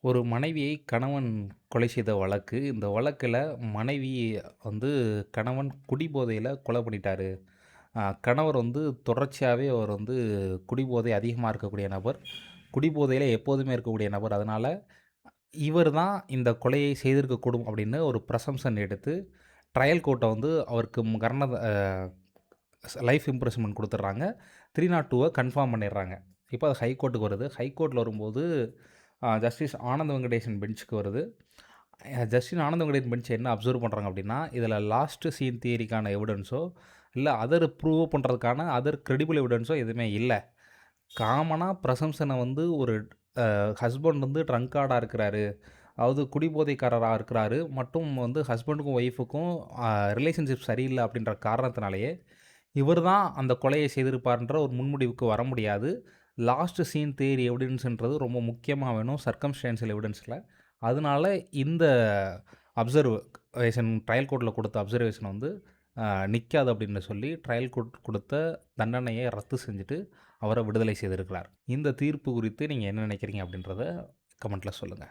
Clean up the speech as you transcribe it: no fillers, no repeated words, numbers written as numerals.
ஒரு மனைவியை கணவன் கொலை செய்த வழக்கு. இந்த வழக்குல மனைவி வந்து கணவன் குடிபோதையில கொலை பண்ணிட்டாரு. கணவர் வந்து தொடர்ச்சியாவே அவர் வந்து குடிபோதை அதிகமா இருக்கக்கூடிய நபர். குடிபோதையில எப்போதுமே இருக்கக்கூடிய நபர். அதனால இவர் தான் இந்த கொலையை செய்திருக்கக்கூடும் அப்படின்னு ஒரு பிரசம்ப்ஷன் எடுத்து ட்ரையல் கோர்ட்ட வந்து அவருக்கு கரண லைஃப் இம்ப்ரிசன்மென்ட் குடுத்துடுறாங்க. 302 கன்ஃபார்ம் பண்ணிடுறாங்க. இப்போ அது ஹைகோர்ட்டுக்கு வருது. ஹைகோர்ட்ல வரும்போது ஜஸ்டிஸ் ஆனந்த வெங்கடேசன் பெஞ்சுக்கு வருது. ஜஸ்டிஸ் ஆனந்த வெங்கடேசன் பெஞ்ச் என்ன அப்சர்வ் பண்ணுறாங்க அப்படின்னா, இதில் லாஸ்ட் சீன் தியரிக்கான எவிடன்ஸோ, இல்ல அதர் ப்ரூவ் பண்ணுறதுக்கான அதர் கிரெடிபிள் எவிடன்ஸோ எதுவுமே இல்ல. காமனா பிரசம்ப்ஷன வந்து ஒரு ஹஸ்பண்ட் வந்து ட்ரங்கார்டா இருக்கிறாரு. அதாவது குடிபோதைக்காரரா இருக்கிறாரு. மட்டும் வந்து ஹஸ்பண்டுக்கும் ஒய்ஃபுக்கும் ரிலேஷன்ஷிப் சரியில்ல அப்படின்ற காரணத்தினாலேயே, இவர் தான் அந்த கொலையை செய்திருப்பார்ன்ற ஒரு முன்முடிவுக்கு வர முடியாது. லாஸ்ட் சீன் தியரி எவிடன்ஸ்ன்றது ரொம்ப முக்கியமா வேணும் சர்க்கம்ஸ்டான்ஷியல் எவிடன்ஸ்ல. அதனால இந்த அப்சர்வேஷன் ட்ரையல் கோர்ட்ல குடுத்த அப்சர்வேஷன் வந்து நிக்காது அப்படின்னு சொல்லி ட்ரையல் கோர்ட் குடுத்த தண்டனையை ரத்து செஞ்சுட்டு, அவர விடுதலை செய்திருக்கிறார். இந்த தீர்ப்பு குறித்து நீங்க என்ன நினைக்கிறீங்க அப்படின்றத கமெண்ட்ல சொல்லுங்க.